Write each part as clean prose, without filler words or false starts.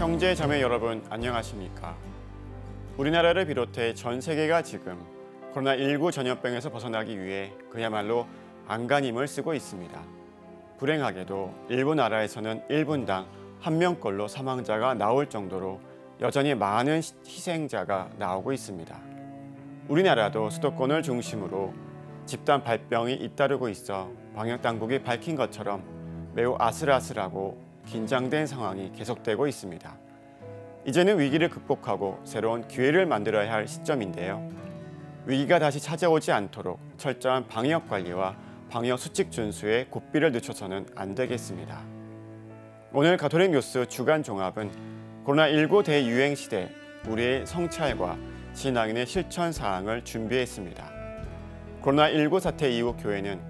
형제 자매 여러분 안녕하십니까? 우리나라를 비롯해 전 세계가 지금 코로나19 전염병에서 벗어나기 위해 그야말로 안간힘을 쓰고 있습니다. 불행하게도 일부 나라에서는 1분당 1명꼴로 사망자가 나올 정도로 여전히 많은 희생자가 나오고 있습니다. 우리나라도 수도권을 중심으로 집단 발병이 잇따르고 있어 방역당국이 밝힌 것처럼 매우 아슬아슬하고 긴장된 상황이 계속되고 있습니다. 이제는 위기를 극복하고 새로운 기회를 만들어야 할 시점인데요. 위기가 다시 찾아오지 않도록 철저한 방역 관리와 방역 수칙 준수에 고삐를 늦춰서는 안 되겠습니다. 오늘 가톨릭 뉴스 주간 종합은 코로나19 대유행 시대 우리의 성찰과 신앙인의 실천 사항을 준비했습니다. 코로나19 사태 이후 교회는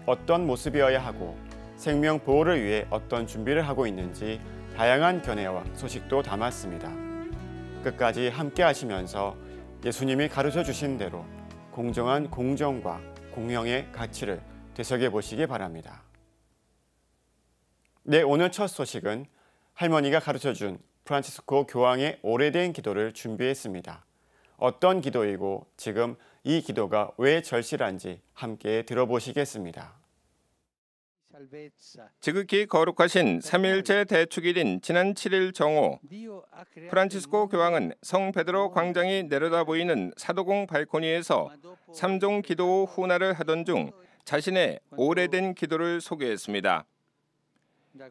어떤 모습이어야 하고 생명 보호를 위해 어떤 준비를 하고 있는지 다양한 견해와 소식도 담았습니다. 끝까지 함께 하시면서 예수님이 가르쳐 주신 대로 공정한 공정과 공평의 가치를 되새겨 보시기 바랍니다. 네, 오늘 첫 소식은 할머니가 가르쳐 준 프란치스코 교황의 오래된 기도를 준비했습니다. 어떤 기도이고 지금 이 기도가 왜 절실한지 함께 들어보시겠습니다. 지극히 거룩하신 삼위일체 대축일인 지난 7일 정오, 프란치스코 교황은 성 베드로 광장이 내려다 보이는 사도궁 발코니에서 3종 기도 후 훈화를 하던 중 자신의 오래된 기도를 소개했습니다.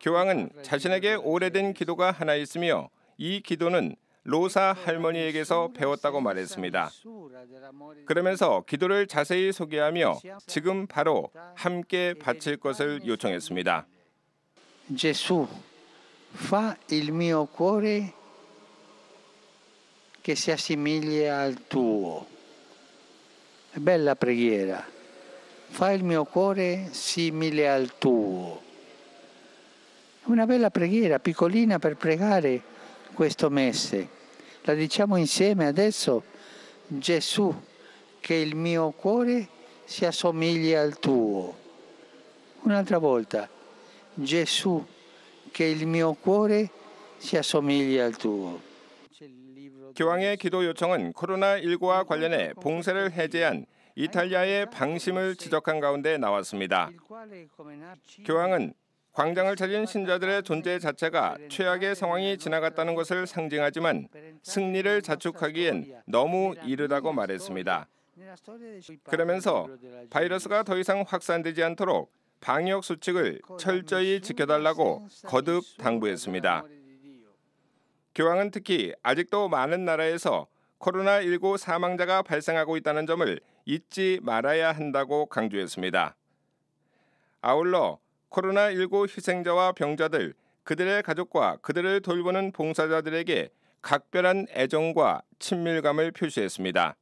교황은 자신에게 오래된 기도가 하나 있으며 이 기도는 로사 할머니에게서 배웠다고 말했습니다. 그러면서 기도를 자세히 소개하며 지금 바로 함께 바칠 것을 요청했습니다. Gesù, fa il mio cuore che si assimili al tuo. Bella preghiera. Fa il mio cuore simile al tuo. Una bella preghiera piccolina per pregare questo mese. La diciamo insieme adesso. Gesù, che il mio cuore si assomigli al tuo. Un'altra volta. Gesù, che il mio cuore si assomigli al tuo. 교황의 기도 요청은 코로나19와 관련해 봉쇄를 해제한 이탈리아의 방심을 지적한 가운데 나왔습니다. 교황은 광장을 찾은 신자들의 존재 자체가 최악의 상황이 지나갔다는 것을 상징하지만 승리를 자축하기엔 너무 이르다고 말했습니다. 그러면서 바이러스가 더 이상 확산되지 않도록 방역 수칙을 철저히 지켜달라고 거듭 당부했습니다. 교황은 특히 아직도 많은 나라에서 코로나19 사망자가 발생하고 있다는 점을 잊지 말아야 한다고 강조했습니다. 아울러 코로나19 희생자와 병자들, 그들의 가족과 그들을 돌보는 봉사자들에게 각별한 애정과 친밀감을 표시했습니다.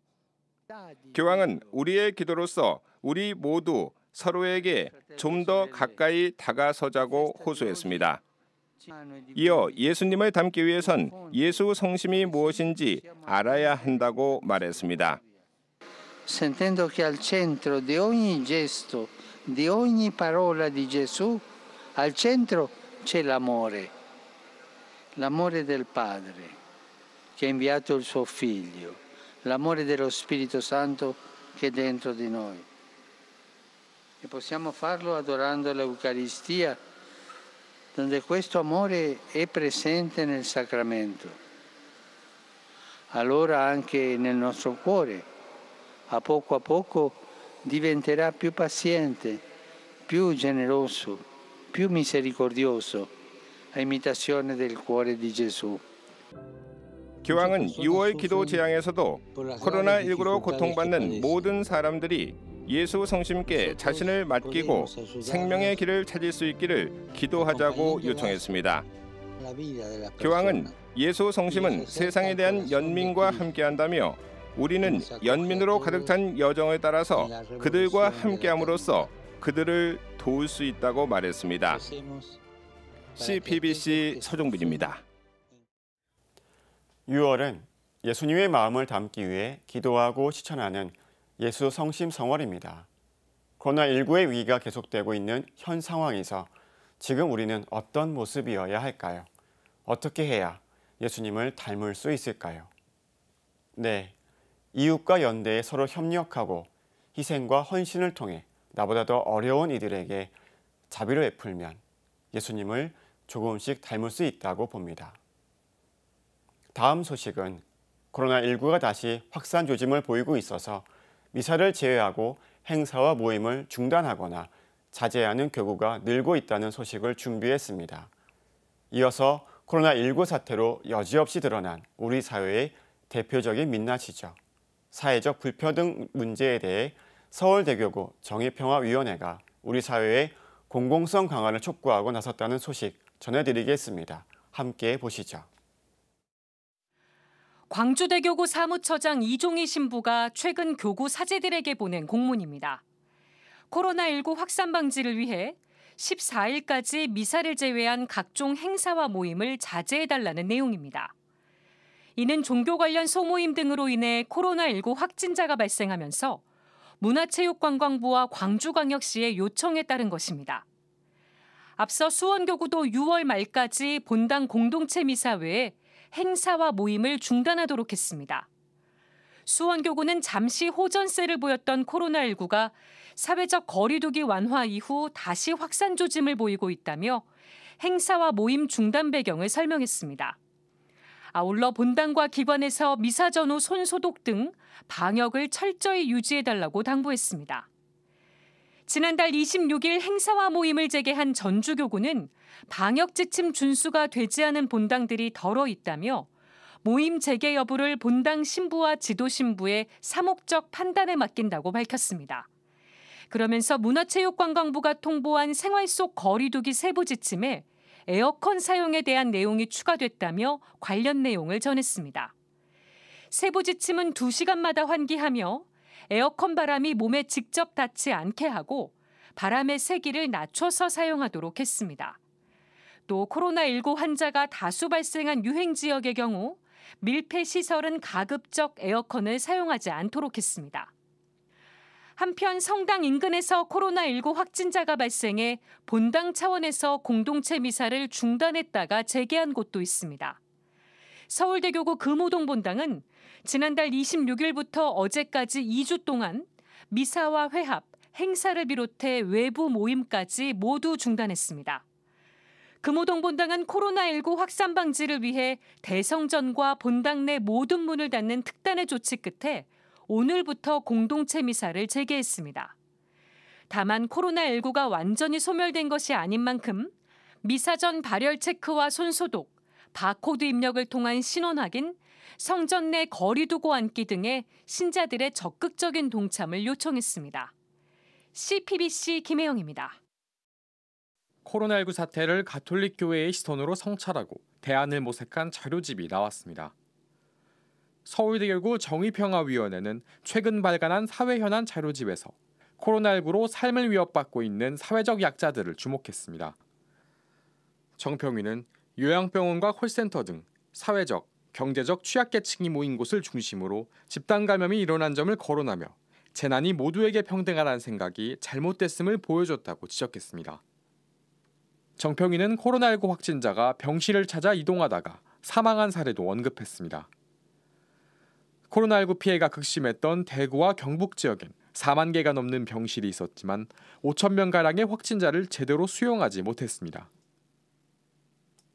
교황은 우리의 기도로서 우리 모두 서로에게 좀 더 가까이 다가서자고 호소했습니다. 이어 예수님을 닮기 위해선 예수 성심이 무엇인지 알아야 한다고 말했습니다. Sentendo che al centro di ogni gesto, di ogni parola di Gesù, al centro c'è l'amore. L'amore del Padre che ha inviato il suo Figlio, l'amore dello Spirito Santo che è dentro di noi. E possiamo farlo adorando l'Eucaristia, donde questo amore è presente nel sacramento. Allora anche nel nostro cuore, a poco diventerà più paziente, più generoso, più misericordioso, a imitazione del cuore di Gesù. 교황은 6월 기도 제양에서도 코로나19로 고통받는 모든 사람들이 예수 성심께 자신을 맡기고 생명의 길을 찾을 수 있기를 기도하자고 요청했습니다. 교황은 예수 성심은 세상에 대한 연민과 함께한다며 우리는 연민으로 가득 찬 여정을 따라서 그들과 함께함으로써 그들을 도울 수 있다고 말했습니다. CPBC 서종빈입니다. 6월은 예수님의 마음을 담기 위해 기도하고 실천하는 예수 성심 성월입니다. 코로나19의 위기가 계속되고 있는 현 상황에서 지금 우리는 어떤 모습이어야 할까요? 어떻게 해야 예수님을 닮을 수 있을까요? 네, 이웃과 연대에 서로 협력하고 희생과 헌신을 통해 나보다 더 어려운 이들에게 자비를 베풀면 예수님을 조금씩 닮을 수 있다고 봅니다. 다음 소식은 코로나19가 다시 확산 조짐을 보이고 있어서 미사를 제외하고 행사와 모임을 중단하거나 자제하는 교구가 늘고 있다는 소식을 준비했습니다. 이어서 코로나19 사태로 여지없이 드러난 우리 사회의 대표적인 민낯이죠. 사회적 불평등 문제에 대해 서울대교구 정의평화위원회가 우리 사회의 공공성 강화를 촉구하고 나섰다는 소식 전해드리겠습니다. 함께 보시죠. 광주대교구 사무처장 이종희 신부가 최근 교구 사제들에게 보낸 공문입니다. 코로나19 확산 방지를 위해 14일까지 미사를 제외한 각종 행사와 모임을 자제해달라는 내용입니다. 이는 종교 관련 소모임 등으로 인해 코로나19 확진자가 발생하면서 문화체육관광부와 광주광역시의 요청에 따른 것입니다. 앞서 수원교구도 6월 말까지 본당 공동체 미사 외에 행사와 모임을 중단하도록 했습니다. 수원교구는 잠시 호전세를 보였던 코로나19가 사회적 거리두기 완화 이후 다시 확산 조짐을 보이고 있다며 행사와 모임 중단 배경을 설명했습니다. 아울러 본당과 기관에서 미사 전후 손소독 등 방역을 철저히 유지해달라고 당부했습니다. 지난달 26일 행사와 모임을 재개한 전주교구는 방역 지침 준수가 되지 않은 본당들이 덜어 있다며 모임 재개 여부를 본당 신부와 지도 신부의 사목적 판단에 맡긴다고 밝혔습니다. 그러면서 문화체육관광부가 통보한 생활 속 거리두기 세부 지침에 에어컨 사용에 대한 내용이 추가됐다며 관련 내용을 전했습니다. 세부 지침은 2시간마다 환기하며 에어컨 바람이 몸에 직접 닿지 않게 하고 바람의 세기를 낮춰서 사용하도록 했습니다. 또 코로나19 환자가 다수 발생한 유행 지역의 경우 밀폐 시설은 가급적 에어컨을 사용하지 않도록 했습니다. 한편 성당 인근에서 코로나19 확진자가 발생해 본당 차원에서 공동체 미사를 중단했다가 재개한 곳도 있습니다. 서울대교구 금호동 본당은 지난달 26일부터 어제까지 2주 동안 미사와 회합, 행사를 비롯해 외부 모임까지 모두 중단했습니다. 금호동 본당은 코로나19 확산 방지를 위해 대성전과 본당 내 모든 문을 닫는 특단의 조치 끝에 오늘부터 공동체 미사를 재개했습니다. 다만 코로나19가 완전히 소멸된 것이 아닌 만큼 미사 전 발열 체크와 손소독, 바코드 입력을 통한 신원 확인, 성전 내 거리 두고 앉기 등의 신자들의 적극적인 동참을 요청했습니다. CPBC 김혜영입니다. 코로나19 사태를 가톨릭 교회의 시선으로 성찰하고 대안을 모색한 자료집이 나왔습니다. 서울대교구 정의평화위원회는 최근 발간한 사회현안 자료집에서 코로나19로 삶을 위협받고 있는 사회적 약자들을 주목했습니다. 정평위는 요양병원과 콜센터 등 사회적, 경제적 취약계층이 모인 곳을 중심으로 집단 감염이 일어난 점을 거론하며 재난이 모두에게 평등하다는 생각이 잘못됐음을 보여줬다고 지적했습니다. 정평위는 코로나19 확진자가 병실을 찾아 이동하다가 사망한 사례도 언급했습니다. 코로나19 피해가 극심했던 대구와 경북 지역엔 4만 개가 넘는 병실이 있었지만 5천 명가량의 확진자를 제대로 수용하지 못했습니다.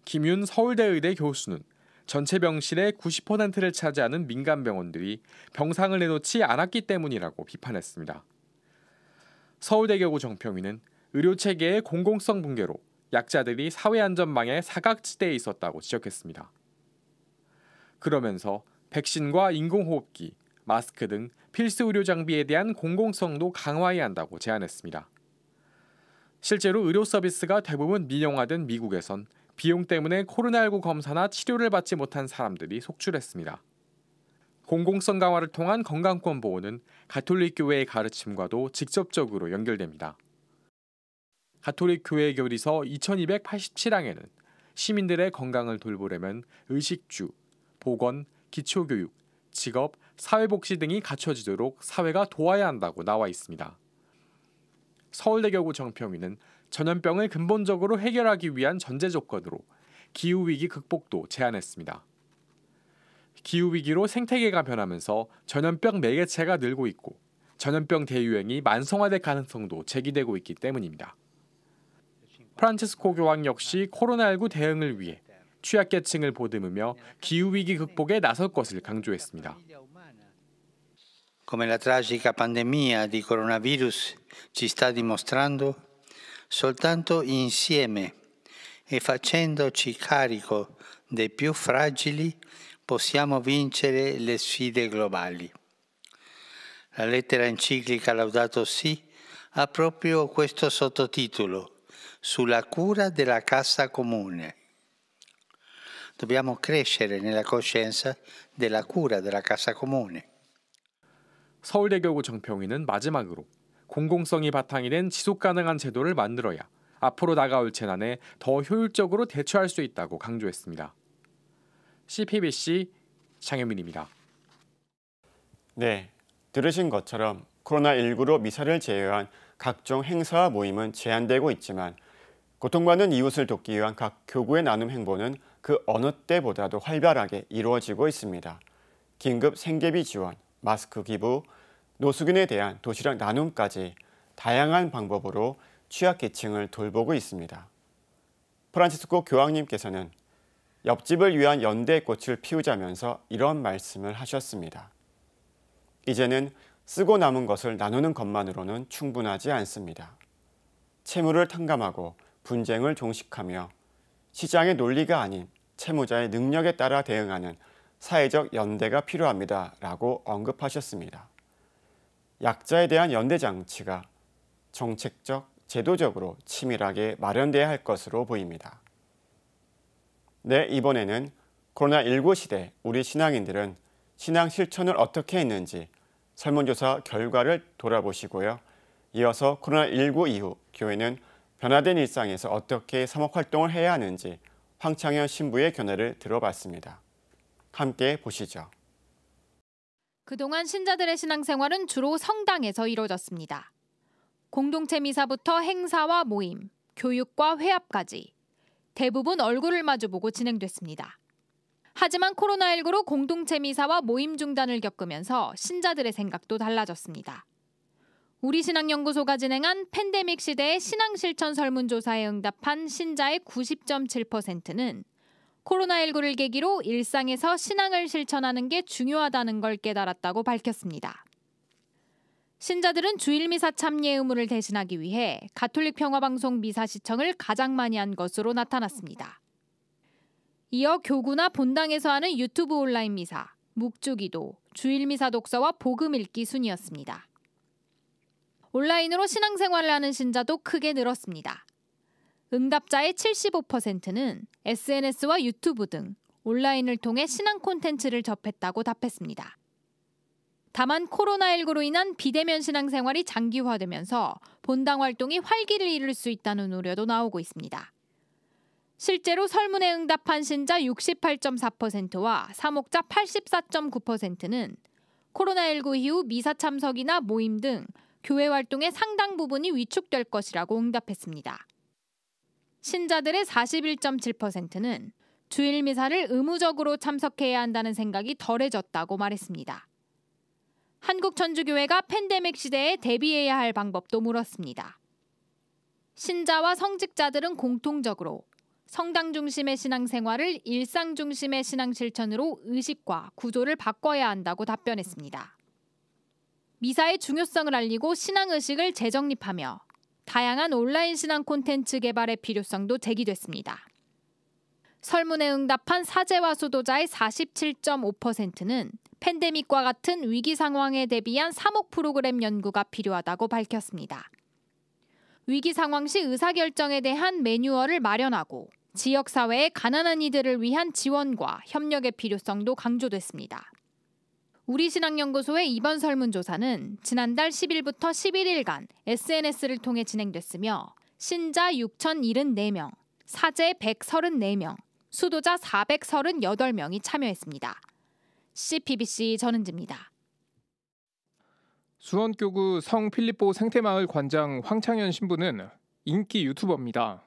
김윤 서울대의대 교수는 전체 병실의 90%를 차지하는 민간 병원들이 병상을 내놓지 않았기 때문이라고 비판했습니다. 서울대교구 정평위는 의료체계의 공공성 붕괴로 약자들이 사회안전망의 사각지대에 있었다고 지적했습니다. 그러면서 백신과 인공호흡기, 마스크 등 필수 의료 장비에 대한 공공성도 강화해야 한다고 제안했습니다. 실제로 의료 서비스가 대부분 민영화된 미국에선 비용 때문에 코로나19 검사나 치료를 받지 못한 사람들이 속출했습니다. 공공성 강화를 통한 건강권 보호는 가톨릭 교회의 가르침과도 직접적으로 연결됩니다. 가톨릭 교회 교리서 2287항에는 시민들의 건강을 돌보려면 의식주, 보건, 기초교육, 직업, 사회복지 등이 갖춰지도록 사회가 도와야 한다고 나와 있습니다. 서울대교구 정평위는 전염병을 근본적으로 해결하기 위한 전제 조건으로 기후위기 극복도 제안했습니다. 기후위기로 생태계가 변하면서 전염병 매개체가 늘고 있고 전염병 대유행이 만성화될 가능성도 제기되고 있기 때문입니다. 프란치스코 교황 역시 코로나19 대응을 위해 취약계층을 보듬으며 기후위기 극복에 나설 것을 강조했습니다. Come la tragica pandemia di coronavirus ci sta dimostrando, soltanto insieme e facendoci carico dei più fragili possiamo vincere le sfide globali. La lettera enciclica Laudato Si ha proprio questo sottotitolo, sulla cura della casa comune. Dobbiamo crescere nella coscienza della cura della casa comune. 서울대교구 정평위는 마지막으로 공공성이 바탕이 된 지속가능한 제도를 만들어야 앞으로 다가올 재난에 더 효율적으로 대처할 수 있다고 강조했습니다. CPBC 장현민입니다. 네, 들으신 것처럼 코로나19로 미사를 제외한 각종 행사와 모임은 제한되고 있지만 고통받는 이웃을 돕기 위한 각 교구의 나눔 행보는 그 어느 때보다도 활발하게 이루어지고 있습니다. 긴급 생계비 지원, 마스크 기부, 노숙인에 대한 도시락 나눔까지 다양한 방법으로 취약계층을 돌보고 있습니다. 프란치스코 교황님께서는 옆집을 위한 연대의 꽃을 피우자면서 이런 말씀을 하셨습니다. 이제는 쓰고 남은 것을 나누는 것만으로는 충분하지 않습니다. 채무를 탕감하고 분쟁을 종식하며 시장의 논리가 아닌 채무자의 능력에 따라 대응하는 사회적 연대가 필요합니다. 라고 언급하셨습니다. 약자에 대한 연대 장치가 정책적, 제도적으로 치밀하게 마련돼야 할 것으로 보입니다. 네, 이번에는 코로나19 시대 우리 신앙인들은 신앙 실천을 어떻게 했는지 설문조사 결과를 돌아보시고요. 이어서 코로나19 이후 교회는 변화된 일상에서 어떻게 사목 활동을 해야 하는지 황창현 신부의 견해를 들어봤습니다. 함께 보시죠. 그동안 신자들의 신앙생활은 주로 성당에서 이루어졌습니다. 공동체 미사부터 행사와 모임, 교육과 회합까지 대부분 얼굴을 마주보고 진행됐습니다. 하지만 코로나19로 공동체 미사와 모임 중단을 겪으면서 신자들의 생각도 달라졌습니다. 우리신앙연구소가 진행한 팬데믹 시대의 신앙실천 설문조사에 응답한 신자의 90.7%는 코로나19를 계기로 일상에서 신앙을 실천하는 게 중요하다는 걸 깨달았다고 밝혔습니다. 신자들은 주일 미사 참여 의무를 대신하기 위해 가톨릭 평화방송 미사 시청을 가장 많이 한 것으로 나타났습니다. 이어 교구나 본당에서 하는 유튜브 온라인 미사, 묵주기도, 주일 미사 독서와 복음 읽기 순이었습니다. 온라인으로 신앙생활을 하는 신자도 크게 늘었습니다. 응답자의 75%는 SNS와 유튜브 등 온라인을 통해 신앙 콘텐츠를 접했다고 답했습니다. 다만 코로나19로 인한 비대면 신앙생활이 장기화되면서 본당 활동이 활기를 잃을 수 있다는 우려도 나오고 있습니다. 실제로 설문에 응답한 신자 68.4%와 사목자 84.9%는 코로나19 이후 미사 참석이나 모임 등 교회 활동의 상당 부분이 위축될 것이라고 응답했습니다. 신자들의 41.7%는 주일 미사를 의무적으로 참석해야 한다는 생각이 덜해졌다고 말했습니다. 한국천주교회가 팬데믹 시대에 대비해야 할 방법도 물었습니다. 신자와 성직자들은 공통적으로 성당 중심의 신앙생활을 일상 중심의 신앙 실천으로 의식과 구조를 바꿔야 한다고 답변했습니다. 미사의 중요성을 알리고 신앙의식을 재정립하며 다양한 온라인 신앙 콘텐츠 개발의 필요성도 제기됐습니다. 설문에 응답한 사제와 수도자의 47.5%는 팬데믹과 같은 위기 상황에 대비한 사목 프로그램 연구가 필요하다고 밝혔습니다. 위기 상황 시 의사결정에 대한 매뉴얼을 마련하고 지역사회의 가난한 이들을 위한 지원과 협력의 필요성도 강조됐습니다. 우리신앙연구소의 이번 설문조사는 지난달 10일부터 11일간 SNS를 통해 진행됐으며 신자 6,074명, 사제 134명, 수도자 438명이 참여했습니다. CPBC 전은지입니다. 수원교구 성필립보 생태마을 관장 황창현 신부는 인기 유튜버입니다.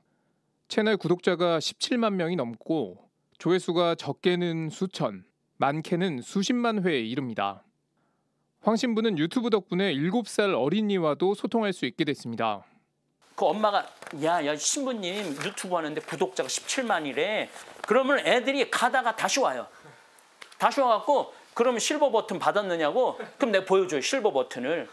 채널 구독자가 17만 명이 넘고 조회수가 적게는 수천, 많게는 수십만 회에 이릅니다. 황 신부는 유튜브 덕분에 7살 어린이와도 소통할 수 있게 됐습니다. 그 엄마가 야 신부님 유튜브 하는데 구독자가 17만이래. 그러면 애들이 가다가 다시 와요. 다시 와갖고 그러면 실버 버튼 받았느냐고. 그럼 내가 보여줘요, 실버 버튼을.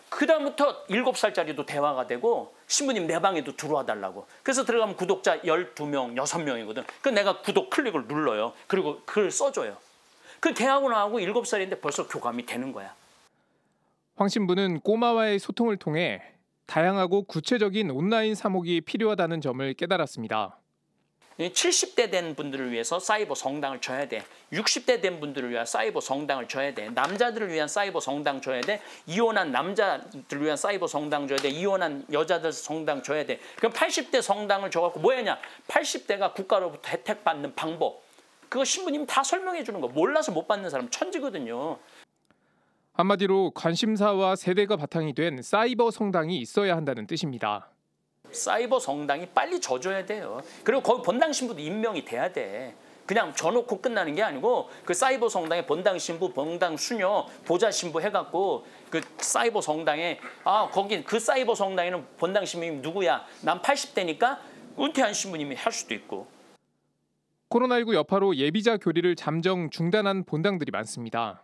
그 다음부터 7살짜리도 대화가 되고 신부님 내 방에도 들어와 달라고. 그래서 들어가면 구독자 12명, 6명이거든. 그 내가 구독 클릭을 눌러요. 그리고 글을 써줘요. 그 걔하고 나하고 7살인데 벌써 교감이 되는 거야. 황 신부는 꼬마와의 소통을 통해 다양하고 구체적인 온라인 사목이 필요하다는 점을 깨달았습니다. 70대 된 분들을 위해서 사이버 성당을 줘야 돼. 60대 된 분들을 위한 사이버 성당을 줘야 돼. 남자들을 위한 사이버 성당 줘야 돼. 이혼한 남자들을 위한 사이버 성당 줘야 돼. 이혼한 여자들 성당 줘야 돼. 그럼 80대 성당을 줘갖고 뭐였냐? 80대가 국가로부터 혜택 받는 방법. 그거 신부님이 다 설명해 주는 거. 몰라서 못 받는 사람 천지거든요. 한마디로 관심사와 세대가 바탕이 된 사이버 성당이 있어야 한다는 뜻입니다. 사이버 성당이 빨리 져줘야 돼요. 그리고 거기 본당 신부도 임명이 돼야 돼. 그냥 져놓고 끝나는 게 아니고 그 사이버 성당에 본당 신부, 본당 수녀, 보좌 신부 해갖고 그 사이버 성당에 거기 그 사이버 성당에는 본당 신부님 누구야? 난 80대니까 은퇴한 신부님이 할 수도 있고. 코로나19 여파로 예비자 교리를 잠정 중단한 본당들이 많습니다.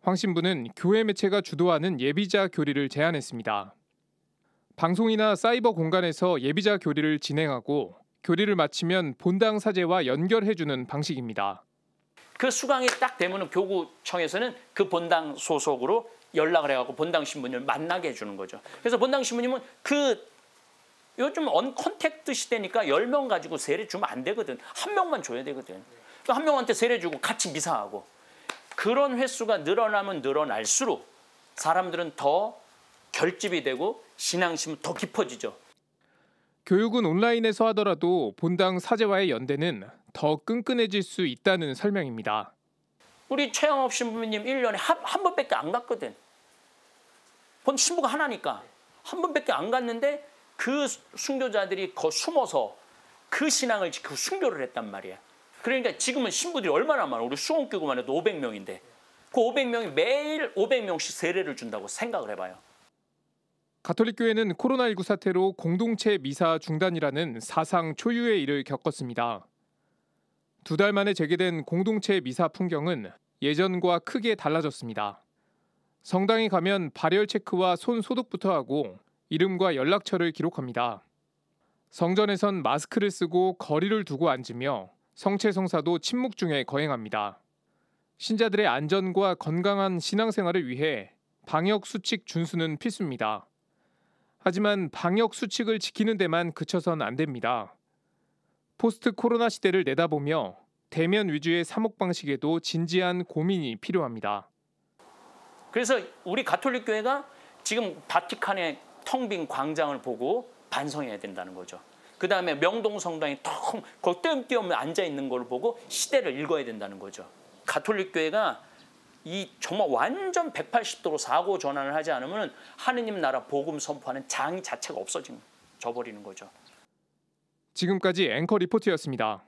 황 신부는 교회 매체가 주도하는 예비자 교리를 제안했습니다. 방송이나 사이버 공간에서 예비자 교리를 진행하고 교리를 마치면 본당 사제와 연결해주는 방식입니다. 그 수강이 딱 되면 교구청에서는 그 본당 소속으로 연락을 해갖고 본당 신부님을 만나게 해주는 거죠. 그래서 본당 신부님은 요즘 언컨택트 시대니까 10명 가지고 세례 주면 안 되거든. 한 명만 줘야 되거든. 한 명한테 세례 주고 같이 미사하고. 그런 횟수가 늘어나면 늘어날수록 사람들은 더 결집이 되고 신앙심은 더 깊어지죠. 교육은 온라인에서 하더라도 본당 사제와의 연대는 더 끈끈해질 수 있다는 설명입니다. 우리 최영업 신부님 1년에 한 번밖에 안 갔거든. 본 신부가 하나니까 한 번밖에 안 갔는데 그 순교자들이 숨어서 그 신앙을 지키고 순교를 했단 말이야. 그러니까 지금은 신부들이 얼마나 많아. 우리 수원교구만 해도 500명인데 그 500명이 매일 500명씩 세례를 준다고 생각을 해봐요. 가톨릭교회는 코로나19 사태로 공동체 미사 중단이라는 사상 초유의 일을 겪었습니다. 2달 만에 재개된 공동체 미사 풍경은 예전과 크게 달라졌습니다. 성당에 가면 발열 체크와 손 소독부터 하고 이름과 연락처를 기록합니다. 성전에선 마스크를 쓰고 거리를 두고 앉으며 성체성사도 침묵 중에 거행합니다. 신자들의 안전과 건강한 신앙생활을 위해 방역 수칙 준수는 필수입니다. 하지만 방역 수칙을 지키는 데만 그쳐선 안 됩니다. 포스트 코로나 시대를 내다보며 대면 위주의 사목 방식에도 진지한 고민이 필요합니다. 그래서 우리 가톨릭 교회가 지금 바티칸의 텅 빈 광장을 보고 반성해야 된다는 거죠. 그 다음에 명동 성당이 거기 띄엄띄엄 앉아 있는 걸 보고 시대를 읽어야 된다는 거죠. 가톨릭 교회가 이 정말 완전 180도로 사고 전환을 하지 않으면 하느님 나라 복음 선포하는 장 자체가 없어져 버리는 거죠. 지금까지 앵커 리포트였습니다.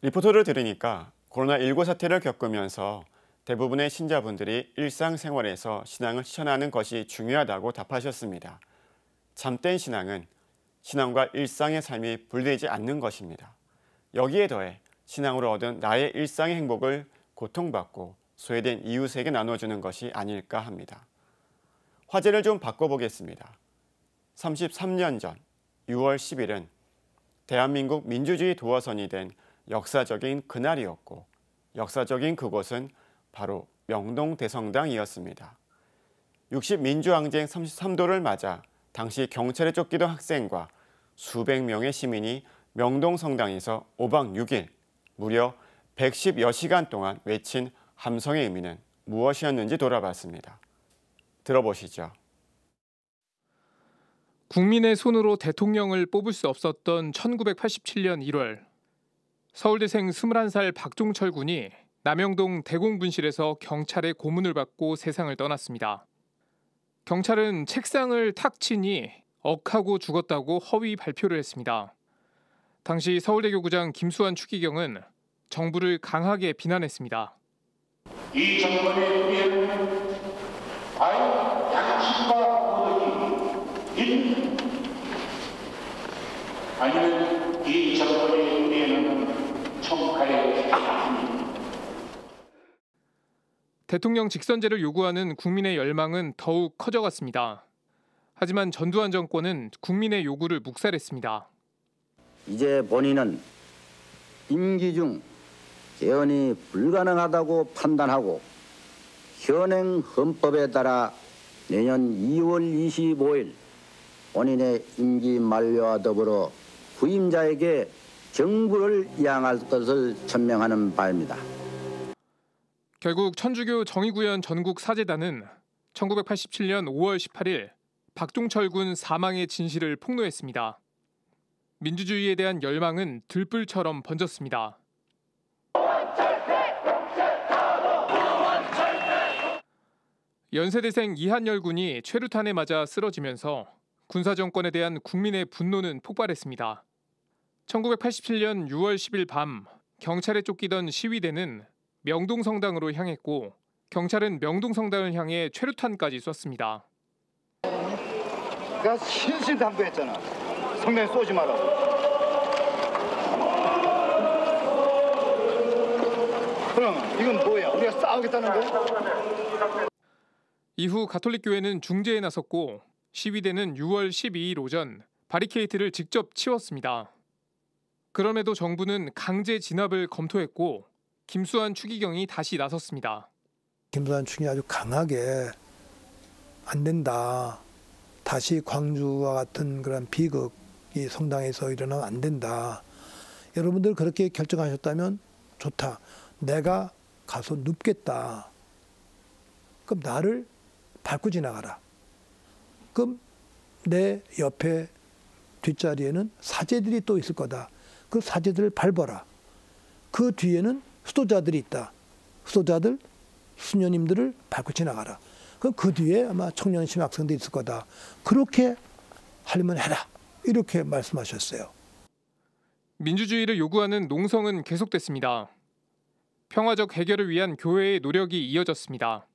리포트를 들으니까 코로나19 사태를 겪으면서 대부분의 신자분들이 일상생활에서 신앙을 실천하는 것이 중요하다고 답하셨습니다. 참된 신앙은 신앙과 일상의 삶이 분리되지 않는 것입니다. 여기에 더해 신앙으로 얻은 나의 일상의 행복을 고통받고 소외된 이웃에게 나눠주는 것이 아닐까 합니다. 화제를 좀 바꿔보겠습니다. 33년 전 6월 10일은 대한민국 민주주의 도화선이 된 역사적인 그날이었고 역사적인 그곳은 바로 명동 대성당이었습니다. 60 민주항쟁 33도를 맞아 당시 경찰에 쫓기던 학생과 수백 명의 시민이 명동 성당에서 5박 6일 무려 110여 시간 동안 외친 함성의 의미는 무엇이었는지 돌아봤습니다. 들어보시죠. 국민의 손으로 대통령을 뽑을 수 없었던 1987년 1월 서울대생 21살 박종철 군이 남영동 대공분실에서 경찰의 고문을 받고 세상을 떠났습니다. 경찰은 책상을 탁 치니 억하고 죽었다고 허위 발표를 했습니다. 당시 서울대교구장 김수환 추기경은 정부를 강하게 비난했습니다. 이 정권의 우리는 과연 양심과 도덕이 있는, 아니면 이 정권의 우리는 청가의 악입니다. 대통령 직선제를 요구하는 국민의 열망은 더욱 커져갔습니다. 하지만 전두환 정권은 국민의 요구를 묵살했습니다. 이제 본인은 임기 중 개헌이 불가능하다고 판단하고 현행 헌법에 따라 내년 2월 25일 본인의 임기 만료와 더불어 후임자에게 정부를 이양할 것을 천명하는 바입니다. 결국 천주교 정의구현 전국사재단은 1987년 5월 18일 박종철 군 사망의 진실을 폭로했습니다. 민주주의에 대한 열망은 들불처럼 번졌습니다. 연세대생 이한열 군이 최루탄에 맞아 쓰러지면서 군사정권에 대한 국민의 분노는 폭발했습니다. 1987년 6월 10일 밤 경찰에 쫓기던 시위대는 명동성당으로 향했고 경찰은 명동성당을 향해 최루탄까지 쐈습니다. 내가 신신당부했잖아. 성당에 쏘지 말라고. 그럼 이건 뭐야? 우리가 싸우겠다는 거야? 이후 가톨릭교회는 중재에 나섰고 시위대는 6월 12일 오전 바리케이트를 직접 치웠습니다. 그럼에도 정부는 강제 진압을 검토했고 김수환 추기경이 다시 나섰습니다. 김수환 추기경이 아주 강하게 안 된다. 다시 광주와 같은 그런 비극이 성당에서 일어나면 안 된다. 여러분들 그렇게 결정하셨다면 좋다. 내가 가서 눕겠다. 그럼 나를 밟고 지나가라. 그럼 내 옆에 뒷자리에는 사제들이 또 있을 거다. 그 사제들을 밟아라. 그 뒤에는 수도자들이 있다. 수도자들, 수녀님들을 밟고 지나가라. 그럼 그 뒤에 아마 청년 신학생도 있을 거다. 그렇게 하려면 해라. 이렇게 말씀하셨어요. 민주주의를 요구하는 농성은 계속됐습니다. 평화적 해결을 위한 교회의 노력이 이어졌습니다.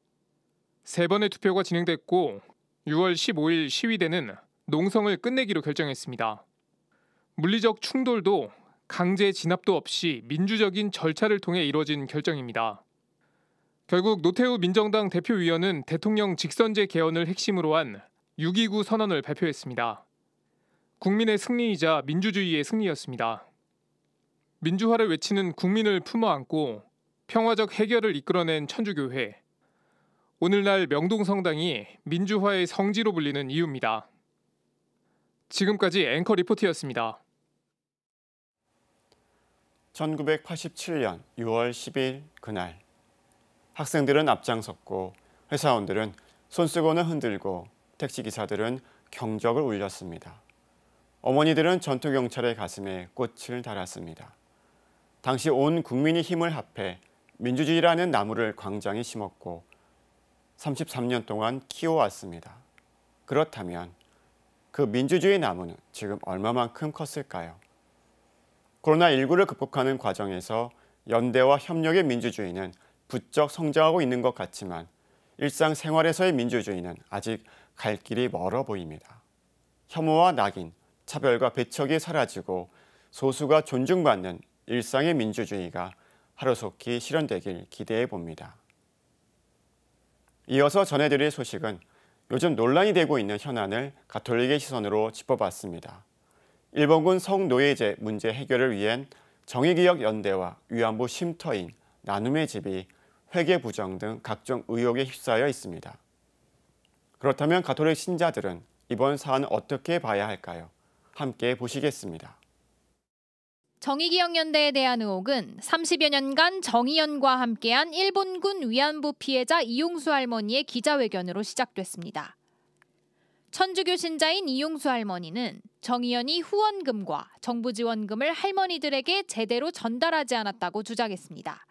3번의 투표가 진행됐고 6월 15일 시위대는 농성을 끝내기로 결정했습니다. 물리적 충돌도 강제 진압도 없이 민주적인 절차를 통해 이루어진 결정입니다. 결국 노태우 민정당 대표위원은 대통령 직선제 개헌을 핵심으로 한 6.29 선언을 발표했습니다. 국민의 승리이자 민주주의의 승리였습니다. 민주화를 외치는 국민을 품어안고 평화적 해결을 이끌어낸 천주교회. 오늘날 명동성당이 민주화의 성지로 불리는 이유입니다. 지금까지 앵커 리포트였습니다. 1987년 6월 10일 그날 학생들은 앞장섰고 회사원들은 손수건을 흔들고 택시기사들은 경적을 울렸습니다. 어머니들은 전투경찰의 가슴에 꽃을 달았습니다. 당시 온 국민이 힘을 합해 민주주의라는 나무를 광장에 심었고 33년 동안 키워왔습니다. 그렇다면 그 민주주의 나무는 지금 얼마만큼 컸을까요? 코로나19를 극복하는 과정에서 연대와 협력의 민주주의는 부쩍 성장하고 있는 것 같지만 일상생활에서의 민주주의는 아직 갈 길이 멀어 보입니다. 혐오와 낙인, 차별과 배척이 사라지고 소수가 존중받는 일상의 민주주의가 하루속히 실현되길 기대해 봅니다. 이어서 전해드릴 소식은 요즘 논란이 되고 있는 현안을 가톨릭의 시선으로 짚어봤습니다. 일본군 성노예제 문제 해결을 위한 정의기억연대와 위안부 쉼터인 나눔의 집이 회계 부정 등 각종 의혹에 휩싸여 있습니다. 그렇다면 가톨릭 신자들은 이번 사안을 어떻게 봐야 할까요? 함께 보시겠습니다. 정의기억연대에 대한 의혹은 30여 년간 정의연과 함께한 일본군 위안부 피해자 이용수 할머니의 기자회견으로 시작됐습니다. 천주교 신자인 이용수 할머니는 정의연이 후원금과 정부 지원금을 할머니들에게 제대로 전달하지 않았다고 주장했습니다.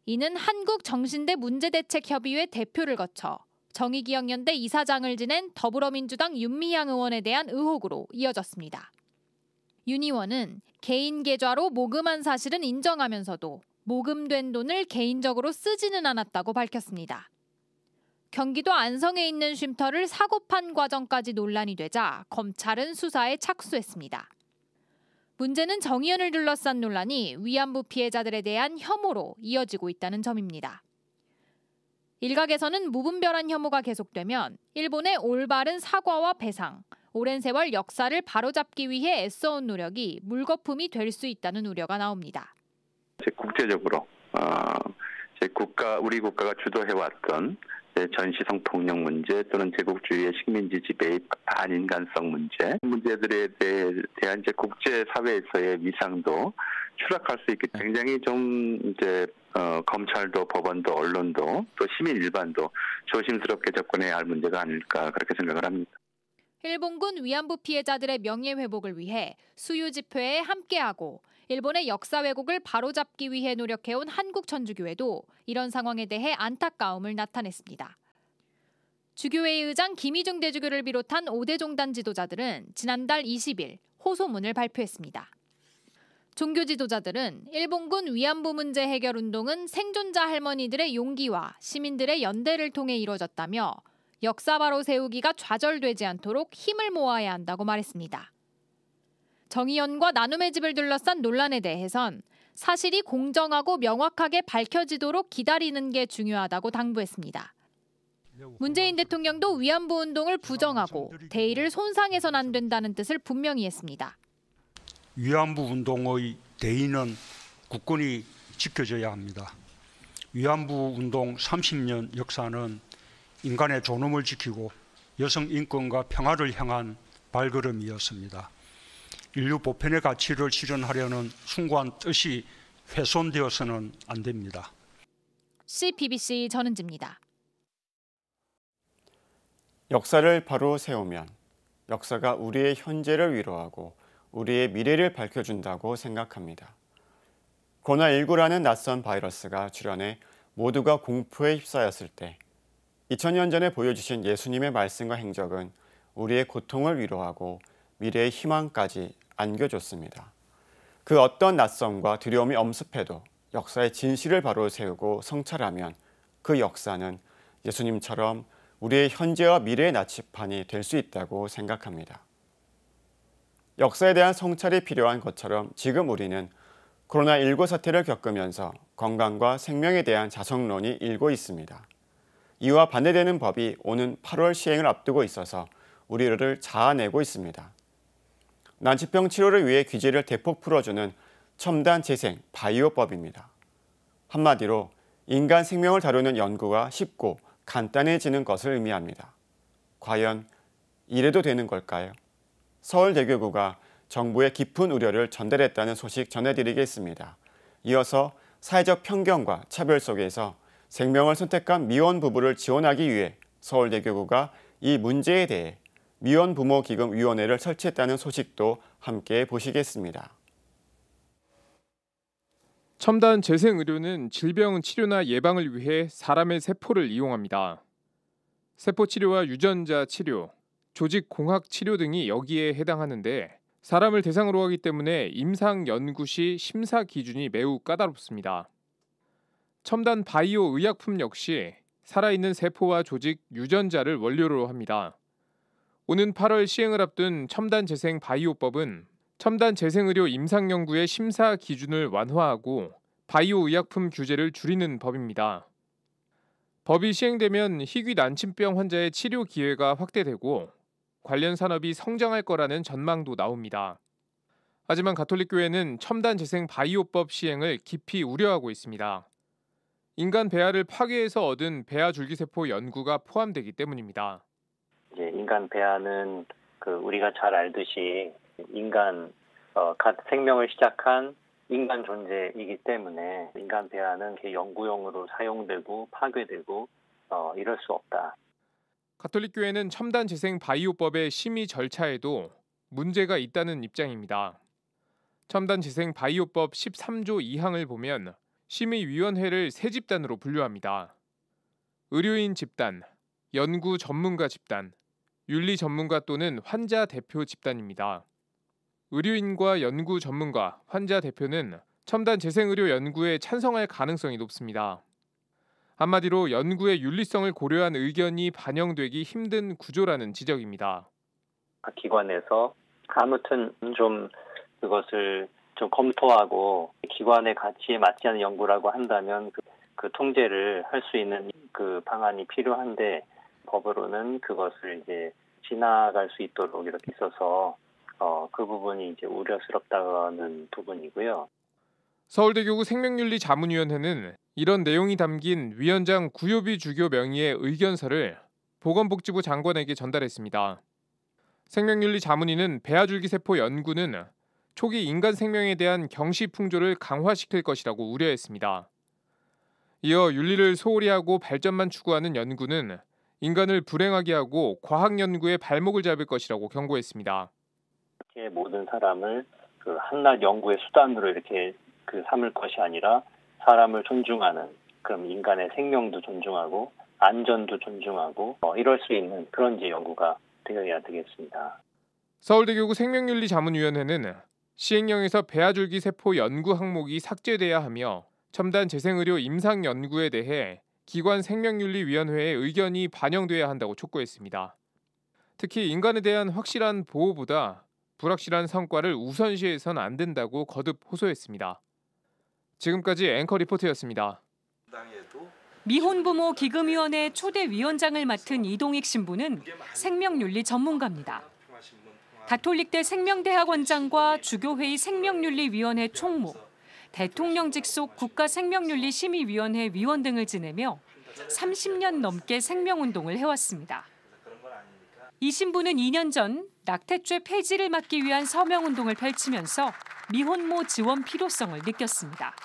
이는 한국정신대 문제대책협의회 대표를 거쳐 정의기억연대 이사장을 지낸 더불어민주당 윤미향 의원에 대한 의혹으로 이어졌습니다. 윤 의원은 개인 계좌로 모금한 사실은 인정하면서도 모금된 돈을 개인적으로 쓰지는 않았다고 밝혔습니다. 경기도 안성에 있는 쉼터를 사고판 과정까지 논란이 되자 검찰은 수사에 착수했습니다. 문제는 정의연을 둘러싼 논란이 위안부 피해자들에 대한 혐오로 이어지고 있다는 점입니다. 일각에서는 무분별한 혐오가 계속되면 일본의 올바른 사과와 배상, 오랜 세월 역사를 바로잡기 위해 애써온 노력이 물거품이 될 수 있다는 우려가 나옵니다. 국제적으로 우리 국가가 주도해왔던 전시성 폭력 문제 또는 제국주의의 식민지 지배의 반인간성 문제들에 대한 국제 사회에서의 위상도 추락할 수 있기 때문에 굉장히 좀 검찰도 법원도 언론도 또 시민 일반도 조심스럽게 접근해야 할 문제가 아닐까 그렇게 생각을 합니다. 일본군 위안부 피해자들의 명예회복을 위해 수유 집회에 함께하고 일본의 역사 왜곡을 바로잡기 위해 노력해온 한국천주교회도 이런 상황에 대해 안타까움을 나타냈습니다. 주교회의 의장 김희중 대주교를 비롯한 5대 종단 지도자들은 지난달 20일 호소문을 발표했습니다. 종교 지도자들은 일본군 위안부 문제 해결 운동은 생존자 할머니들의 용기와 시민들의 연대를 통해 이뤄졌다며 역사 바로 세우기가 좌절되지 않도록 힘을 모아야 한다고 말했습니다. 정의연과 나눔의 집을 둘러싼 논란에 대해선 사실이 공정하고 명확하게 밝혀지도록 기다리는 게 중요하다고 당부했습니다. 문재인 대통령도 위안부 운동을 부정하고 대의를 손상해선 안 된다는 뜻을 분명히 했습니다. 위안부 운동의 대의는 굳건히 지켜져야 합니다. 위안부 운동 30년 역사는 인간의 존엄을 지키고 여성 인권과 평화를 향한 발걸음이었습니다. 인류 보편의 가치를 실현하려는 숭고한 뜻이 훼손되어서는 안 됩니다. BBC 전은지입니다. 역사를 바로 세우면 역사가 우리의 현재를 위로하고 우리의 미래를 밝혀준다고 생각합니다. 코로나19라는 낯선 바이러스가 출현해 모두가 공포에 휩싸였을 때 2000년 전에 보여주신 예수님의 말씀과 행적은 우리의 고통을 위로하고 미래의 희망까지 안겨줬습니다. 그 어떤 낯섦과 두려움이 엄습해도 역사의 진실을 바로 세우고 성찰하면 그 역사는 예수님처럼 우리의 현재와 미래의 나침반이 될 수 있다고 생각합니다. 역사에 대한 성찰이 필요한 것처럼 지금 우리는 코로나19 사태를 겪으면서 건강과 생명에 대한 자성론이 일고 있습니다. 이와 반대되는 법이 오는 8월 시행을 앞두고 있어서 우리를 자아내고 있습니다. 난치병 치료를 위해 규제를 대폭 풀어주는 첨단 재생 바이오법입니다. 한마디로 인간 생명을 다루는 연구가 쉽고 간단해지는 것을 의미합니다. 과연 이래도 되는 걸까요? 서울대교구가 정부의 깊은 우려를 전달했다는 소식 전해드리겠습니다. 이어서 사회적 편견과 차별 속에서 생명을 선택한 미혼 부부를 지원하기 위해 서울대교구가 이 문제에 대해 미혼부모기금위원회를 설치했다는 소식도 함께 보시겠습니다. 첨단 재생의료는 질병 치료나 예방을 위해 사람의 세포를 이용합니다. 세포 치료와 유전자 치료, 조직 공학 치료 등이 여기에 해당하는데 사람을 대상으로 하기 때문에 임상 연구 시 심사 기준이 매우 까다롭습니다. 첨단 바이오 의약품 역시 살아있는 세포와 조직, 유전자를 원료로 합니다. 오는 8월 시행을 앞둔 첨단 재생 바이오법은 첨단 재생의료 임상 연구의 심사 기준을 완화하고 바이오 의약품 규제를 줄이는 법입니다. 법이 시행되면 희귀 난침병 환자의 치료 기회가 확대되고 관련 산업이 성장할 거라는 전망도 나옵니다. 하지만 가톨릭교회는 첨단 재생 바이오법 시행을 깊이 우려하고 있습니다. 인간 배아를 파괴해서 얻은 배아 줄기세포 연구가 포함되기 때문입니다. 이제 인간 배아는 우리가 잘 알듯이 인간 갓 생명을 시작한 인간 존재이기 때문에 인간 배아는 연구용으로 사용되고 파괴되고 이럴 수 없다. 가톨릭교회는 첨단 재생 바이오법의 심의 절차에도 문제가 있다는 입장입니다. 첨단 재생 바이오법 13조 2항을 보면 심의위원회를 세 집단으로 분류합니다. 의료인 집단, 연구 전문가 집단, 윤리 전문가 또는 환자 대표 집단입니다. 의료인과 연구 전문가, 환자 대표는 첨단 재생의료 연구에 찬성할 가능성이 높습니다. 한마디로 연구의 윤리성을 고려한 의견이 반영되기 힘든 구조라는 지적입니다. 각 기관에서 아무튼 좀 그것을 좀 검토하고 기관의 가치에 맞지 않는 연구라고 한다면 그 통제를 할 수 있는 그 방안이 필요한데 법으로는 그것을 이제 지나갈 수 있도록 이렇게 있어서 그 부분이 이제 우려스럽다는 부분이고요. 서울대교구 생명윤리자문위원회는 이런 내용이 담긴 위원장 구요비 주교 명의의 의견서를 보건복지부 장관에게 전달했습니다. 생명윤리자문위는 배아줄기세포 연구는 초기 인간 생명에 대한 경시풍조를 강화시킬 것이라고 우려했습니다. 이어 윤리를 소홀히 하고 발전만 추구하는 연구는 인간을 불행하게 하고 과학연구의 발목을 잡을 것이라고 경고했습니다. 모든 사람을 그 한낱 연구의 수단으로 이렇게 삼을 것이 아니라 사람을 존중하는, 그럼 인간의 생명도 존중하고 안전도 존중하고 이럴 수 있는 그런 이제 연구가 되어야 되겠습니다. 서울대교구 생명윤리자문위원회는 시행령에서 배아줄기 세포 연구 항목이 삭제돼야 하며 첨단 재생의료 임상 연구에 대해 기관 생명윤리위원회의 의견이 반영돼야 한다고 촉구했습니다. 특히 인간에 대한 확실한 보호보다 불확실한 성과를 우선시해서는 안 된다고 거듭 호소했습니다. 지금까지 앵커 리포트였습니다. 미혼부모 기금위원회 초대 위원장을 맡은 이동익 신부는 생명윤리 전문가입니다. 가톨릭대 생명대학원장과 주교회의 생명윤리위원회 총무, 대통령 직속 국가생명윤리심의위원회 위원 등을 지내며 30년 넘게 생명운동을 해왔습니다. 이 신부는 2년 전 낙태죄 폐지를 막기 위한 서명운동을 펼치면서 미혼모 지원 필요성을 느꼈습니다.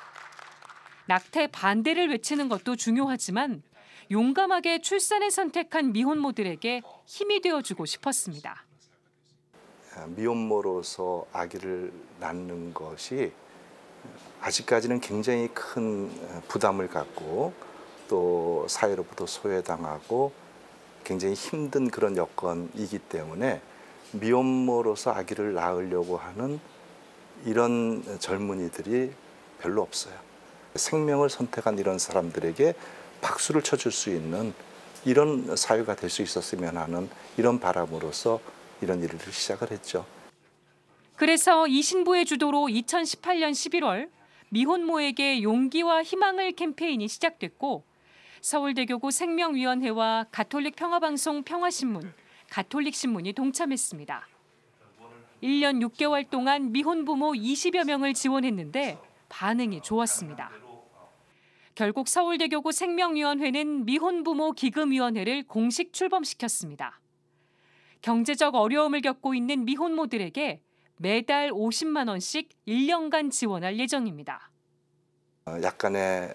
낙태 반대를 외치는 것도 중요하지만 용감하게 출산을 선택한 미혼모들에게 힘이 되어주고 싶었습니다. 미혼모로서 아기를 낳는 것이 아직까지는 굉장히 큰 부담을 갖고 또 사회로부터 소외당하고 굉장히 힘든 그런 여건이기 때문에 미혼모로서 아기를 낳으려고 하는 이런 젊은이들이 별로 없어요. 생명을 선택한 이런 사람들에게 박수를 쳐줄 수 있는 이런 사회가 될 수 있었으면 하는 이런 바람으로서 이런 일을 시작을 했죠. 그래서 이 신부의 주도로 2018년 11월 미혼모에게 용기와 희망을 캠페인이 시작됐고 서울대교구 생명위원회와 가톨릭 평화방송 평화신문, 가톨릭신문이 동참했습니다. 1년 6개월 동안 미혼부모 20여 명을 지원했는데 반응이 좋았습니다. 결국 서울대교구 생명위원회는 미혼부모 기금위원회를 공식 출범시켰습니다. 경제적 어려움을 겪고 있는 미혼모들에게 매달 50만 원씩 1년간 지원할 예정입니다. 약간의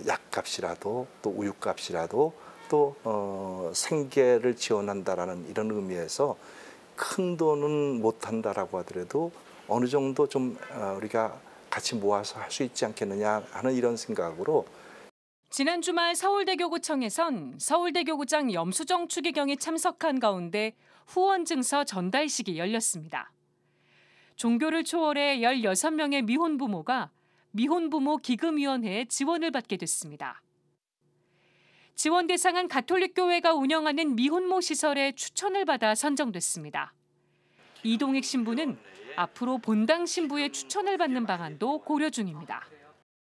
약값이라도 또 우유값이라도 또 생계를 지원한다라는 이런 의미에서 큰 돈은 못한다라고 하더라도 어느 정도 좀 우리가 같이 모아서 할 수 있지 않겠느냐 하는 이런 생각으로 지난 주말 서울대교구청에선 서울대교구장 염수정 추기경이 참석한 가운데 후원 증서 전달식이 열렸습니다. 종교를 초월해 16명의 미혼부모가 미혼부모 기금위원회에 지원을 받게 됐습니다. 지원 대상은 가톨릭교회가 운영하는 미혼모 시설에 추천을 받아 선정됐습니다. 이동익 신부는 앞으로 본당 신부의 추천을 받는 방안도 고려 중입니다.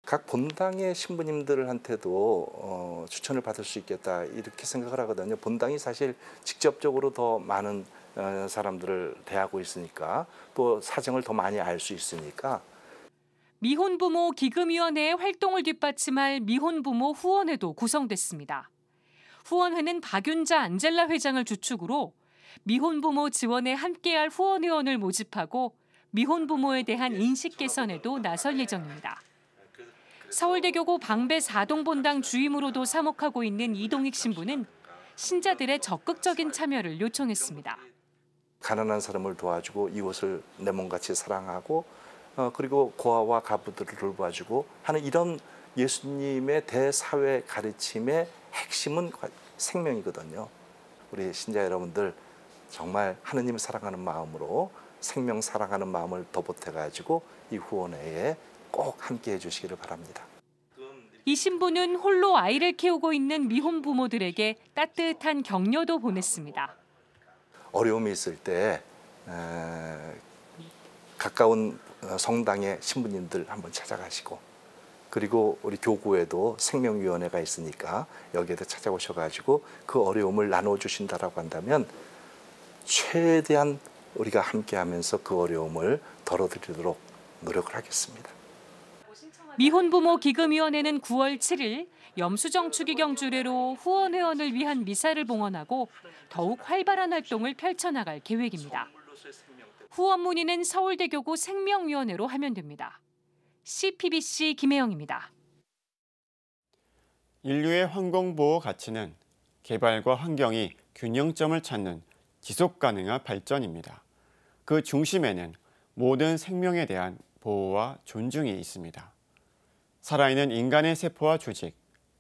각 본당의 신부님들한테도 추천을 받을 수 있겠다 이렇게 생각을 하거든요. 본당이 사실 직접적으로 더 많은 사람들을 대하고 있으니까 또 사정을 더 많이 알 수 있으니까. 미혼부모 기금위원회의 활동을 뒷받침할 미혼부모 후원회도 구성됐습니다. 후원회는 박윤자 안젤라 회장을 주축으로 미혼부모 지원에 함께할 후원회원을 모집하고 미혼부모에 대한 인식 개선에도 나설 예정입니다. 서울대교구 방배 4동 본당 주임으로도 사목하고 있는 이동익 신부는 신자들의 적극적인 참여를 요청했습니다. 가난한 사람을 도와주고 이웃을 내 몸같이 사랑하고 그리고 고아와 가부들을 돌봐주고 하는 이런 예수님의 대사회 가르침의 핵심은 생명이거든요. 우리 신자 여러분들 정말 하느님을 사랑하는 마음으로 생명 사랑하는 마음을 더 보태가지고 이 후원회에 꼭 함께해 주시기를 바랍니다. 이 신부는 홀로 아이를 키우고 있는 미혼 부모들에게 따뜻한 격려도 보냈습니다. 어려움이 있을 때 가까운 성당의 신부님들 한번 찾아가시고, 그리고 우리 교구에도 생명위원회가 있으니까 여기에도 찾아오셔가지고 그 어려움을 나눠주신다라고 한다면 최대한 우리가 함께하면서 그 어려움을 덜어드리도록 노력을 하겠습니다. 미혼부모 기금위원회는 9월 7일 염수정 추기경 주례로 후원 회원을 위한 미사를 봉헌하고 더욱 활발한 활동을 펼쳐나갈 계획입니다. 후원 문의는 서울대교구 생명위원회로 하면 됩니다. CPBC 김혜영입니다. 인류의 환경보호 가치는 개발과 환경이 균형점을 찾는 지속가능한 발전입니다. 그 중심에는 모든 생명에 대한 보호와 존중이 있습니다. 살아있는 인간의 세포와 조직,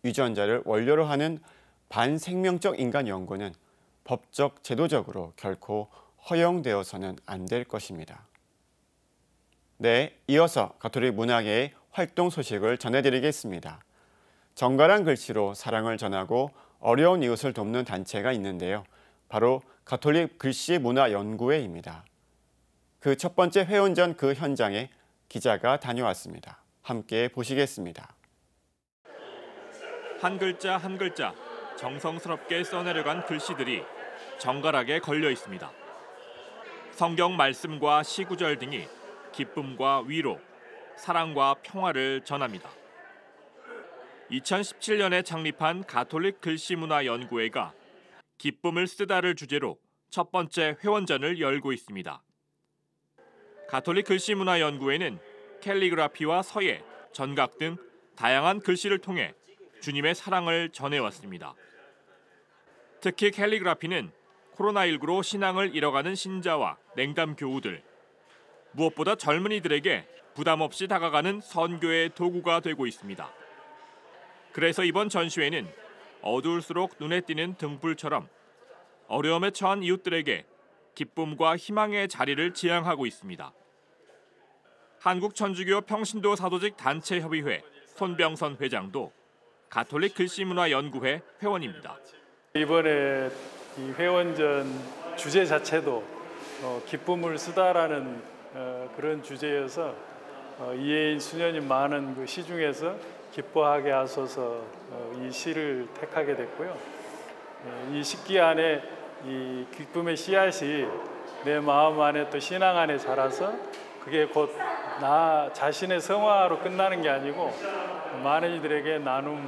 유전자를 원료로 하는 반생명적 인간 연구는 법적, 제도적으로 결코 허용되어서는 안 될 것입니다. 네, 이어서 가톨릭 문화계의 활동 소식을 전해드리겠습니다. 정갈한 글씨로 사랑을 전하고 어려운 이웃을 돕는 단체가 있는데요. 바로 가톨릭 글씨 문화 연구회입니다. 그 첫 번째 회원전 그 현장에 기자가 다녀왔습니다. 함께 보시겠습니다. 한 글자 한 글자 정성스럽게 써내려간 글씨들이 정갈하게 걸려 있습니다. 성경 말씀과 시구절 등이 기쁨과 위로, 사랑과 평화를 전합니다. 2017년에 창립한 가톨릭 글씨문화연구회가 기쁨을 쓰다를 주제로 첫 번째 회원전을 열고 있습니다. 가톨릭 글씨문화연구회는 캘리그라피와 서예, 전각 등 다양한 글씨를 통해 주님의 사랑을 전해왔습니다. 특히 캘리그라피는 코로나19로 신앙을 잃어가는 신자와 냉담 교우들, 무엇보다 젊은이들에게 부담 없이 다가가는 선교의 도구가 되고 있습니다. 그래서 이번 전시회는 어두울수록 눈에 띄는 등불처럼 어려움에 처한 이웃들에게 기쁨과 희망의 자리를 지향하고 있습니다. 한국천주교 평신도 사도직 단체협의회 손병선 회장도 가톨릭 글씨문화연구회 회원입니다. 이번에 이 회원전 주제 자체도 기쁨을 쓰다라는 그런 주제여서 이혜인 수녀님 많은 그 시 중에서 기뻐하게 하소서 이 시를 택하게 됐고요. 이 식기 안에 이 기쁨의 씨앗이 내 마음 안에 또 신앙 안에 자라서 그게 곧 나 자신의 성화로 끝나는 게 아니고 많은 이들에게 나눔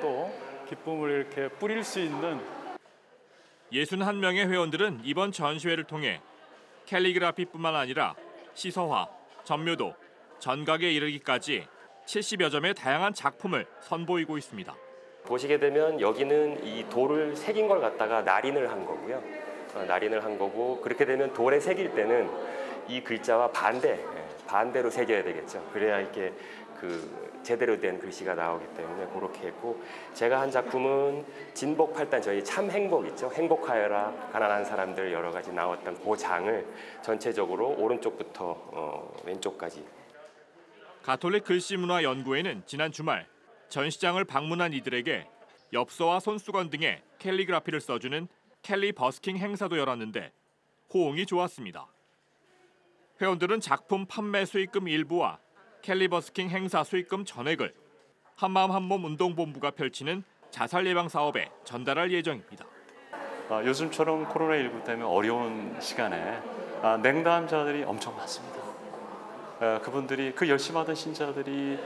또 기쁨을 이렇게 뿌릴 수 있는 61명의 회원들은 이번 전시회를 통해 캘리그라피뿐만 아니라 시서화, 전묘도, 전각에 이르기까지 70여 점의 다양한 작품을 선보이고 있습니다. 보시게 되면 여기는 이 돌을 새긴 걸 갖다가 날인을 한 거고요. 날인을 한 거고, 그렇게 되면 돌에 새길 때는 이 글자와 반대로 새겨야 되겠죠. 그래야 이렇게 제대로 된 글씨가 나오기 때문에 그렇게 했고, 제가 한 작품은 진복 8단, 저희 참 행복 있죠. 행복하여라 가난한 사람들 여러 가지 나왔던 그 장을 전체적으로 오른쪽부터 왼쪽까지. 가톨릭 글씨문화연구회는 지난 주말 전시장을 방문한 이들에게 엽서와 손수건 등의 캘리그라피를 써주는 캘리 버스킹 행사도 열었는데 호응이 좋았습니다. 회원들은 작품 판매 수익금 일부와 캘리 버스킹 행사 수익금 전액을 한마음 한몸 운동본부가 펼치는 자살 예방 사업에 전달할 예정입니다. 요즘처럼 코로나19 때문에 어려운 시간에 냉담자들이 엄청 많습니다. 그분들이 그 열심하던 신자들이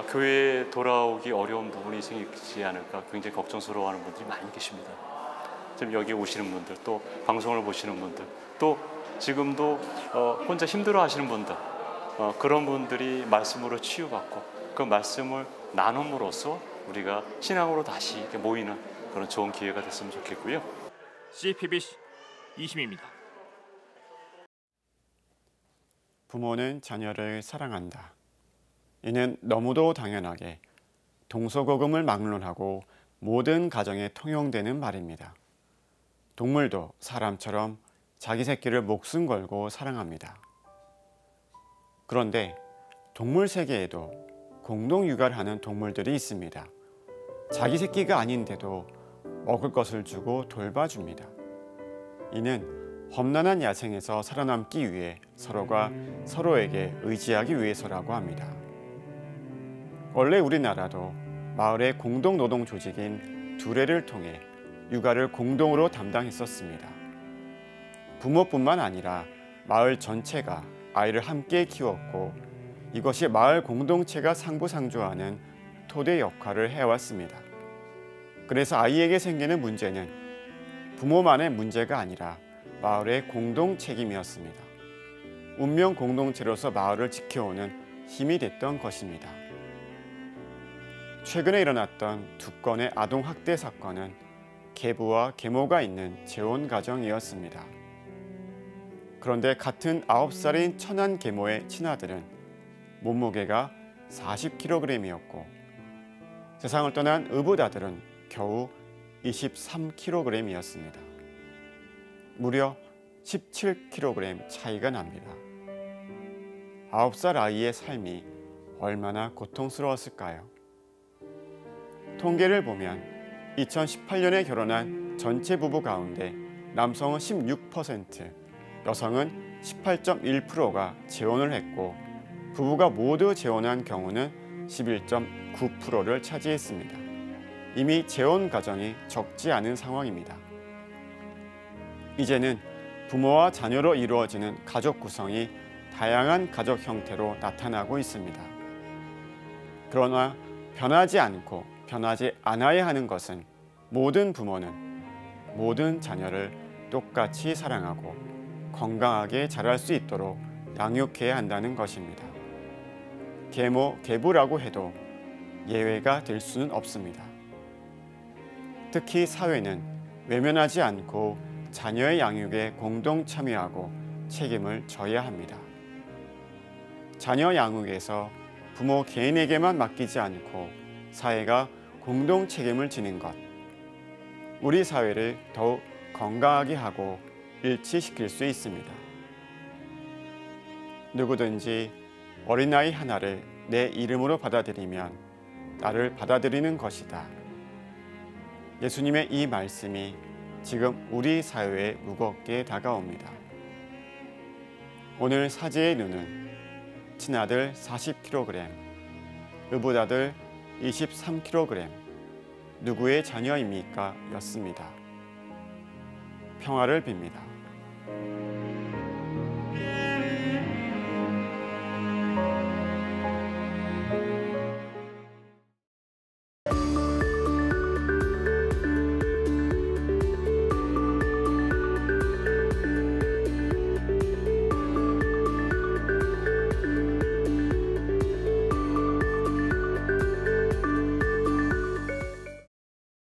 교회에 돌아오기 어려운 부분이 생기지 않을까 굉장히 걱정스러워하는 분들이 많이 계십니다. 지금 여기 오시는 분들, 또 방송을 보시는 분들, 또 지금도 혼자 힘들어하시는 분들, 그런 분들이 말씀으로 치유받고 그 말씀을 나눔으로써 우리가 신앙으로 다시 이렇게 모이는 그런 좋은 기회가 됐으면 좋겠고요. CPBC 이심입니다. 부모는 자녀를 사랑한다. 이는 너무도 당연하게 동서고금을 막론하고 모든 가정에 통용되는 말입니다. 동물도 사람처럼 자기 새끼를 목숨 걸고 사랑합니다. 그런데 동물 세계에도 공동 육아를 하는 동물들이 있습니다. 자기 새끼가 아닌데도 먹을 것을 주고 돌봐줍니다. 이는 험난한 야생에서 살아남기 위해 서로가 서로에게 의지하기 위해서라고 합니다. 원래 우리나라도 마을의 공동 노동 조직인 두레를 통해 육아를 공동으로 담당했었습니다. 부모뿐만 아니라 마을 전체가 아이를 함께 키웠고 이것이 마을 공동체가 상부상조하는 토대 역할을 해왔습니다. 그래서 아이에게 생기는 문제는 부모만의 문제가 아니라 마을의 공동 책임이었습니다. 운명 공동체로서 마을을 지켜오는 힘이 됐던 것입니다. 최근에 일어났던 2건의 아동학대 사건은 계부와 계모가 있는 재혼 가정이었습니다. 그런데 같은 9살인 천안 계모의 친아들은 몸무게가 40kg이었고 세상을 떠난 의붓아들은 겨우 23kg이었습니다. 무려 17kg 차이가 납니다. 9살 아이의 삶이 얼마나 고통스러웠을까요? 통계를 보면 2018년에 결혼한 전체 부부 가운데 남성은 16%, 여성은 18.1%가 재혼을 했고 부부가 모두 재혼한 경우는 11.9%를 차지했습니다. 이미 재혼 가정이 적지 않은 상황입니다. 이제는 부모와 자녀로 이루어지는 가족 구성이 다양한 가족 형태로 나타나고 있습니다. 그러나 변하지 않고 변하지 않아야 하는 것은 모든 부모는 모든 자녀를 똑같이 사랑하고 건강하게 자랄 수 있도록 양육해야 한다는 것입니다. 계모, 계부라고 해도 예외가 될 수는 없습니다. 특히 사회는 외면하지 않고 자녀의 양육에 공동 참여하고 책임을 져야 합니다. 자녀 양육에서 부모 개인에게만 맡기지 않고 사회가 공동 책임을 지는 것, 우리 사회를 더욱 건강하게 하고 일치시킬 수 있습니다. 누구든지 어린아이 하나를 내 이름으로 받아들이면 나를 받아들이는 것이다. 예수님의 이 말씀이 지금 우리 사회에 무겁게 다가옵니다. 오늘 사제의 눈은 친아들 40kg, 의붓아들 23kg, 누구의 자녀입니까? 였습니다. 평화를 빕니다.